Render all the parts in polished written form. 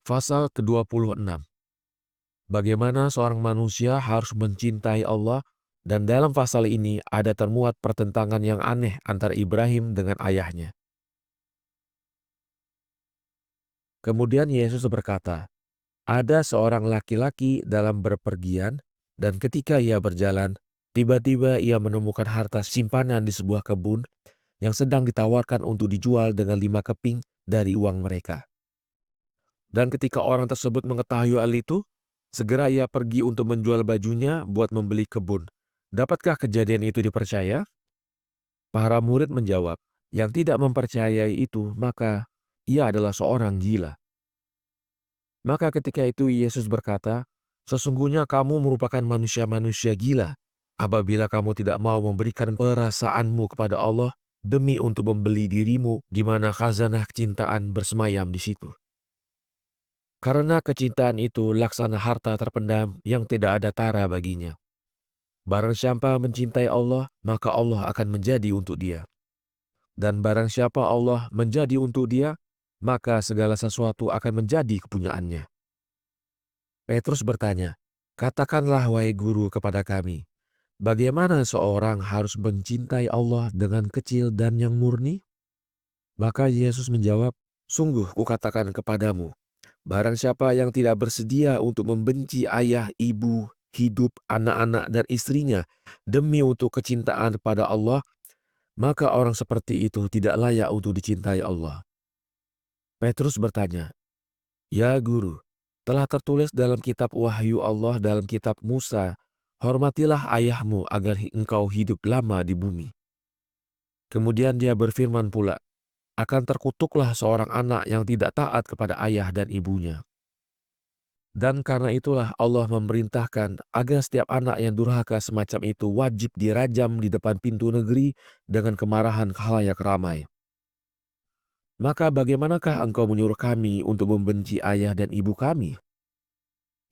Pasal ke-26. Bagaimana seorang manusia harus mencintai Allah, dan dalam pasal ini ada termuat pertentangan yang aneh antara Ibrahim dengan ayahnya. Kemudian Yesus berkata, ada seorang laki-laki dalam berpergian, dan ketika ia berjalan, tiba-tiba ia menemukan harta simpanan di sebuah kebun yang sedang ditawarkan untuk dijual dengan 5 keping dari uang mereka. Dan ketika orang tersebut mengetahui hal itu, segera ia pergi untuk menjual bajunya buat membeli kebun. Dapatkah kejadian itu dipercaya? Para murid menjawab, yang tidak mempercayai itu, maka ia adalah seorang gila. Maka ketika itu Yesus berkata, sesungguhnya kamu merupakan manusia-manusia gila, apabila kamu tidak mau memberikan perasaanmu kepada Allah demi untuk membeli dirimu di mana khazanah kecintaan bersemayam di situ. Karena kecintaan itu laksana harta terpendam yang tidak ada tara baginya. Barang siapa mencintai Allah, maka Allah akan menjadi untuk dia. Dan barang siapa Allah menjadi untuk dia, maka segala sesuatu akan menjadi kepunyaannya. Petrus bertanya, katakanlah wahai guru kepada kami, bagaimana seorang harus mencintai Allah dengan kecil dan yang murni? Maka Yesus menjawab, sungguh kukatakan kepadamu, barang siapa yang tidak bersedia untuk membenci ayah, ibu, hidup, anak-anak, dan istrinya demi untuk kecintaan pada Allah, maka orang seperti itu tidak layak untuk dicintai Allah. Petrus bertanya, ya guru, telah tertulis dalam kitab wahyu Allah dalam kitab Musa, hormatilah ayahmu agar engkau hidup lama di bumi. Kemudian dia berfirman pula, akan terkutuklah seorang anak yang tidak taat kepada ayah dan ibunya. Dan karena itulah Allah memerintahkan agar setiap anak yang durhaka semacam itu wajib dirajam di depan pintu negeri dengan kemarahan khalayak ramai. Maka bagaimanakah engkau menyuruh kami untuk membenci ayah dan ibu kami?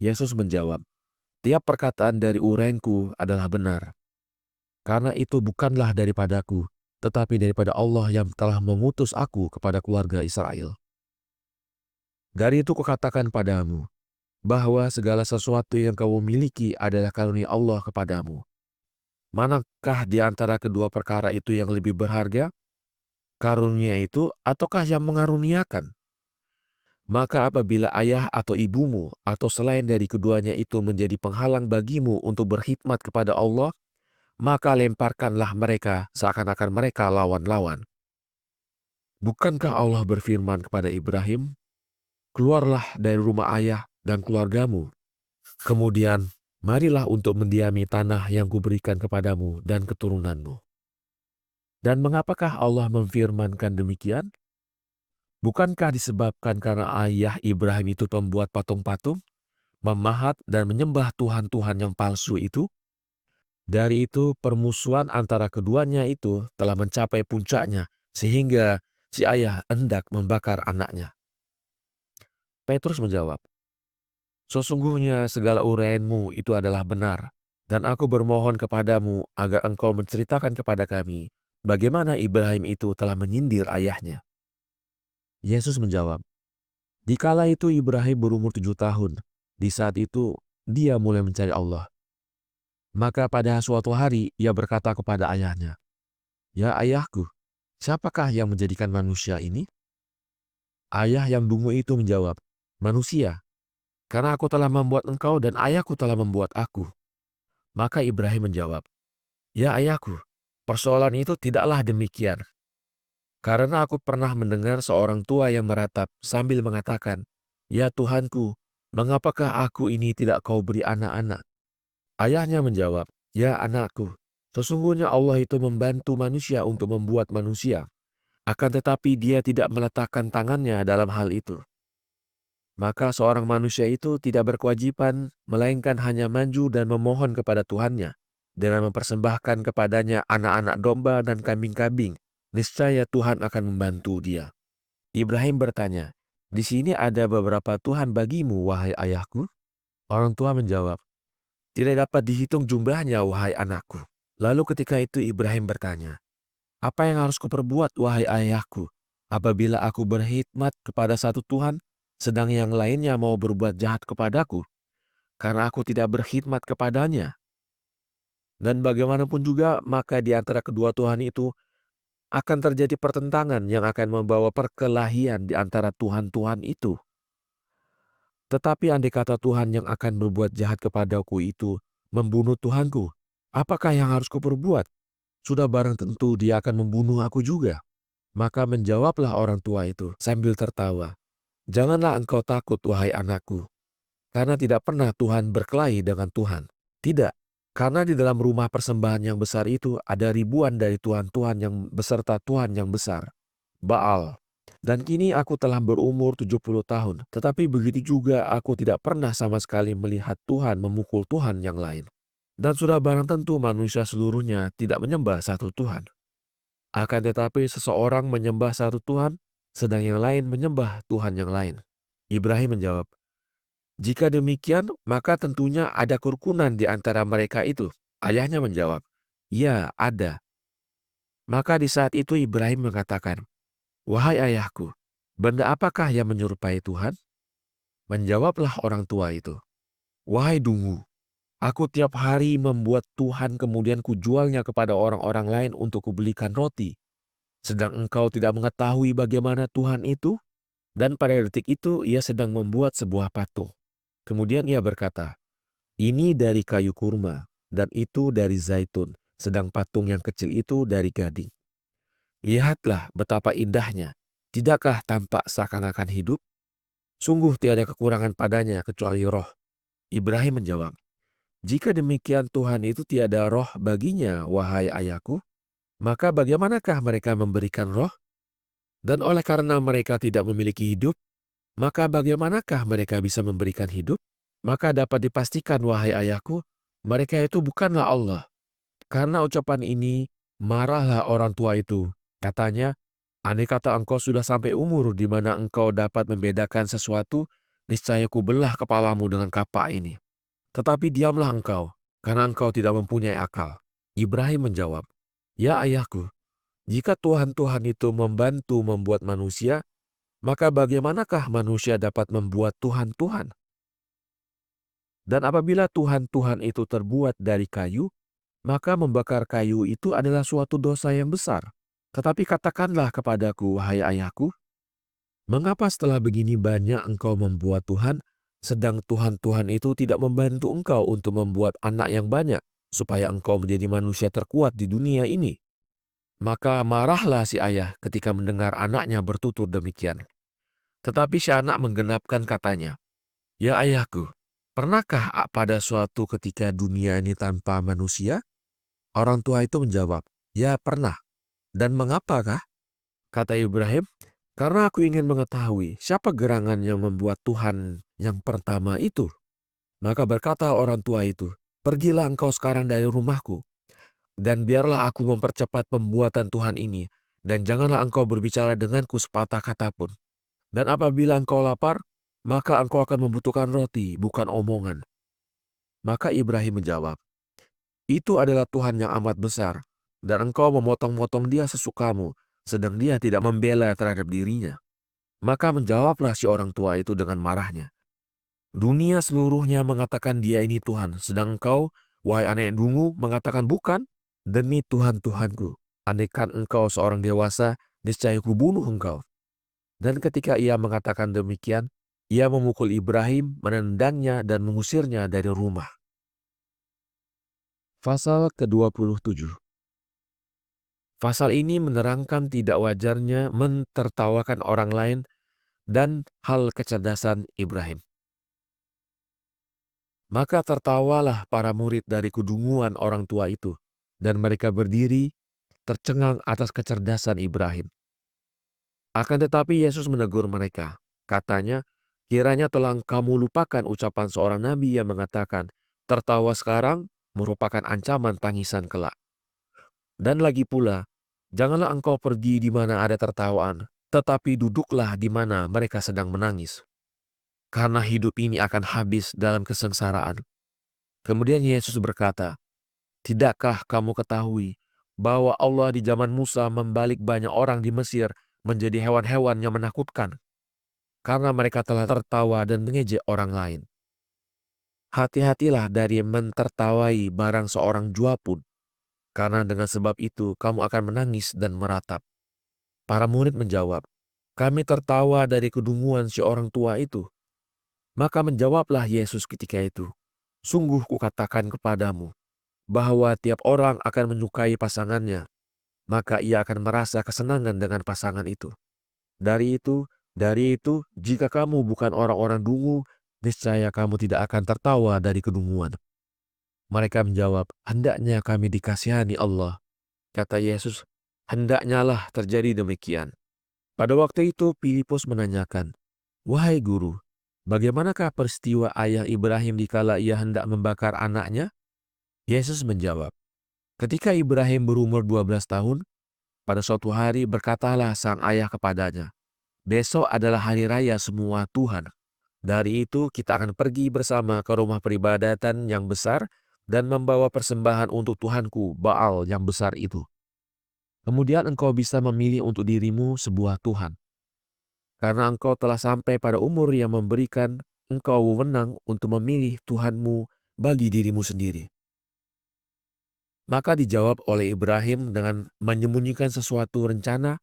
Yesus menjawab, tiap perkataan dari uraianku adalah benar. Karena itu bukanlah daripadaku, tetapi daripada Allah yang telah mengutus aku kepada keluarga Israel. Dari itu kukatakan padamu, bahwa segala sesuatu yang kamu miliki adalah karunia Allah kepadamu. Manakah di antara kedua perkara itu yang lebih berharga? Karunia itu ataukah yang mengaruniakan? Maka apabila ayah atau ibumu atau selain dari keduanya itu menjadi penghalang bagimu untuk berkhidmat kepada Allah, maka lemparkanlah mereka seakan-akan mereka lawan-lawan. Bukankah Allah berfirman kepada Ibrahim, keluarlah dari rumah ayah dan keluargamu. Kemudian, marilah untuk mendiami tanah yang kuberikan kepadamu dan keturunanmu. Dan mengapakah Allah memfirmankan demikian? Bukankah disebabkan karena ayah Ibrahim itu pembuat patung-patung, memahat dan menyembah Tuhan-Tuhan yang palsu itu? Dari itu permusuhan antara keduanya itu telah mencapai puncaknya, sehingga si ayah hendak membakar anaknya. Petrus menjawab, sesungguhnya segala uraianmu itu adalah benar, dan aku bermohon kepadamu agar engkau menceritakan kepada kami, bagaimana Ibrahim itu telah menyindir ayahnya. Yesus menjawab, dikala itu Ibrahim berumur 7 tahun, di saat itu dia mulai mencari Allah. Maka pada suatu hari ia berkata kepada ayahnya, ya ayahku, siapakah yang menjadikan manusia ini? Ayah yang dungu itu menjawab, manusia, karena aku telah membuat engkau dan ayahku telah membuat aku. Maka Ibrahim menjawab, ya ayahku, persoalan itu tidaklah demikian. Karena aku pernah mendengar seorang tua yang meratap sambil mengatakan, ya Tuhanku, mengapakah aku ini tidak kau beri anak-anak? Ayahnya menjawab, ya anakku, sesungguhnya Allah itu membantu manusia untuk membuat manusia. Akan tetapi dia tidak meletakkan tangannya dalam hal itu. Maka seorang manusia itu tidak berkewajiban, melainkan hanya maju dan memohon kepada Tuhannya, dengan mempersembahkan kepadanya anak-anak domba dan kambing-kambing. Niscaya Tuhan akan membantu dia. Ibrahim bertanya, di sini ada beberapa Tuhan bagimu, wahai ayahku? Orang tua menjawab, tidak dapat dihitung jumlahnya, wahai anakku. Lalu ketika itu Ibrahim bertanya, apa yang harus kuperbuat, wahai ayahku? Apabila aku berkhidmat kepada satu Tuhan, sedang yang lainnya mau berbuat jahat kepadaku, karena aku tidak berkhidmat kepadanya. Dan bagaimanapun juga, maka di antara kedua Tuhan itu akan terjadi pertentangan yang akan membawa perkelahian di antara Tuhan-Tuhan itu. Tetapi andai kata Tuhan yang akan berbuat jahat kepadaku itu membunuh Tuhanku, apakah yang harus kuperbuat? Sudah barang tentu dia akan membunuh aku juga. Maka menjawablah orang tua itu sambil tertawa, "Janganlah engkau takut, wahai anakku, karena tidak pernah Tuhan berkelahi dengan Tuhan. Tidak, karena di dalam rumah persembahan yang besar itu ada ribuan dari Tuhan-Tuhan yang beserta Tuhan yang besar, Baal. Dan kini aku telah berumur 70 tahun, tetapi begitu juga aku tidak pernah sama sekali melihat Tuhan memukul Tuhan yang lain. Dan sudah barang tentu manusia seluruhnya tidak menyembah satu Tuhan. Akan tetapi seseorang menyembah satu Tuhan, sedang yang lain menyembah Tuhan yang lain." Ibrahim menjawab, "Jika demikian, maka tentunya ada kerukunan di antara mereka itu." Ayahnya menjawab, "Ya, ada." Maka di saat itu Ibrahim mengatakan, "Wahai ayahku, benda apakah yang menyerupai Tuhan?" Menjawablah orang tua itu, "Wahai dungu, aku tiap hari membuat Tuhan kemudian kujualnya kepada orang-orang lain untuk kubelikan roti. Sedang engkau tidak mengetahui bagaimana Tuhan itu?" Dan pada detik itu ia sedang membuat sebuah patung. Kemudian ia berkata, "Ini dari kayu kurma, dan itu dari zaitun, sedang patung yang kecil itu dari gading. Lihatlah betapa indahnya, tidakkah tampak seakan-akan hidup? Sungguh tiada kekurangan padanya kecuali roh." Ibrahim menjawab, "Jika demikian Tuhan itu tiada roh baginya, wahai ayahku, maka bagaimanakah mereka memberikan roh? Dan oleh karena mereka tidak memiliki hidup, maka bagaimanakah mereka bisa memberikan hidup? Maka dapat dipastikan, wahai ayahku, mereka itu bukanlah Allah." Karena ucapan ini, marahlah orang tua itu. Katanya, "Andai kata engkau sudah sampai umur di mana engkau dapat membedakan sesuatu, niscaya kubelah kepalamu dengan kapak ini. Tetapi diamlah engkau, karena engkau tidak mempunyai akal." Ibrahim menjawab, "Ya ayahku, jika Tuhan-Tuhan itu membantu membuat manusia, maka bagaimanakah manusia dapat membuat Tuhan-Tuhan? Dan apabila Tuhan-Tuhan itu terbuat dari kayu, maka membakar kayu itu adalah suatu dosa yang besar. Tetapi katakanlah kepadaku, wahai ayahku, mengapa setelah begini banyak engkau membuat Tuhan, sedang Tuhan-Tuhan itu tidak membantu engkau untuk membuat anak yang banyak, supaya engkau menjadi manusia terkuat di dunia ini?" Maka marahlah si ayah ketika mendengar anaknya bertutur demikian. Tetapi si anak menggenapkan katanya, "Ya ayahku, pernahkah pada suatu ketika dunia ini tanpa manusia?" Orang tua itu menjawab, "Ya pernah." "Dan mengapakah?" Kata Ibrahim, "Karena aku ingin mengetahui siapa gerangan yang membuat Tuhan yang pertama itu." Maka berkata orang tua itu, "Pergilah engkau sekarang dari rumahku, dan biarlah aku mempercepat pembuatan Tuhan ini, dan janganlah engkau berbicara denganku sepatah kata pun. Dan apabila engkau lapar, maka engkau akan membutuhkan roti, bukan omongan." Maka Ibrahim menjawab, "Itu adalah Tuhan yang amat besar, dan engkau memotong-motong dia sesukamu, sedang dia tidak membela terhadap dirinya." Maka menjawablah si orang tua itu dengan marahnya, "Dunia seluruhnya mengatakan dia ini Tuhan, sedang engkau, wahai anak yang dungu, mengatakan bukan? Demi Tuhan-Tuhanku, andaikan engkau seorang dewasa, niscaya kubunuh engkau." Dan ketika ia mengatakan demikian, ia memukul Ibrahim, menendangnya dan mengusirnya dari rumah. Pasal ke-27. Pasal ini menerangkan tidak wajarnya mentertawakan orang lain dan hal kecerdasan Ibrahim. Maka tertawalah para murid dari kedunguan orang tua itu, dan mereka berdiri tercengang atas kecerdasan Ibrahim. Akan tetapi Yesus menegur mereka. Katanya, "Kiranya telah kamu lupakan ucapan seorang nabi yang mengatakan, tertawa sekarang merupakan ancaman tangisan kelak. Dan lagi pula, janganlah engkau pergi di mana ada tertawaan, tetapi duduklah di mana mereka sedang menangis. Karena hidup ini akan habis dalam kesengsaraan." Kemudian Yesus berkata, "Tidakkah kamu ketahui bahwa Allah di zaman Musa membalik banyak orang di Mesir menjadi hewan-hewan yang menakutkan? karena mereka telah tertawa dan mengejek orang lain. Hati-hatilah dari mentertawai barang seorang jua pun, karena dengan sebab itu kamu akan menangis dan meratap. Para murid menjawab, kami tertawa dari kedunguan si orang tua itu. Maka menjawablah Yesus ketika itu, sungguh kukatakan kepadamu, bahwa tiap orang akan menyukai pasangannya, maka ia akan merasa kesenangan dengan pasangan itu. Dari itu, jika kamu bukan orang-orang dungu, niscaya kamu tidak akan tertawa dari kedunguan. Mereka menjawab, hendaknya kami dikasihani Allah. Kata Yesus, hendaknya lah terjadi demikian. Pada waktu itu Filipus menanyakan, wahai guru, bagaimanakah peristiwa ayah Ibrahim dikala ia hendak membakar anaknya? Yesus menjawab, ketika Ibrahim berumur 12 tahun, pada suatu hari berkatalah sang ayah kepadanya, besok adalah hari raya semua Tuhan. Dari itu kita akan pergi bersama ke rumah peribadatan yang besar dan membawa persembahan untuk Tuhanku Baal yang besar itu. Kemudian engkau bisa memilih untuk dirimu sebuah Tuhan. Karena engkau telah sampai pada umur yang memberikan engkau wewenang untuk memilih Tuhanmu bagi dirimu sendiri. Maka dijawab oleh Ibrahim dengan menyembunyikan sesuatu rencana,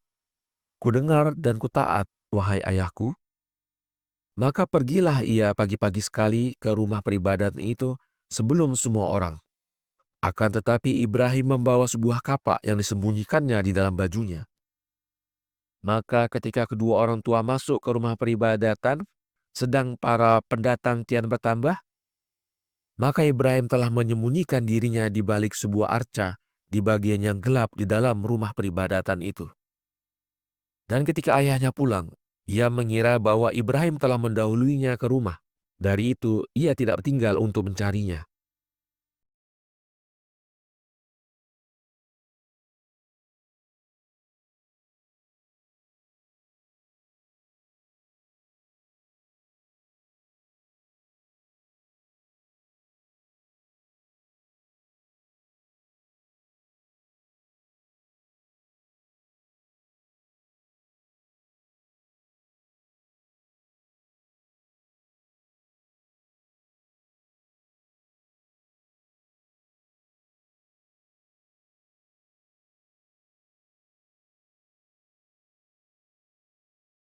kudengar dan kutaat, wahai ayahku. Maka pergilah ia pagi-pagi sekali ke rumah peribadatan itu sebelum semua orang. Akan tetapi Ibrahim membawa sebuah kapak yang disembunyikannya di dalam bajunya. Maka ketika kedua orang tua masuk ke rumah peribadatan, sedang para pendatang kian bertambah, maka Ibrahim telah menyembunyikan dirinya di balik sebuah arca di bagian yang gelap di dalam rumah peribadatan itu. Dan ketika ayahnya pulang, ia mengira bahwa Ibrahim telah mendahuluinya ke rumah. Dari itu, ia tidak tinggal untuk mencarinya.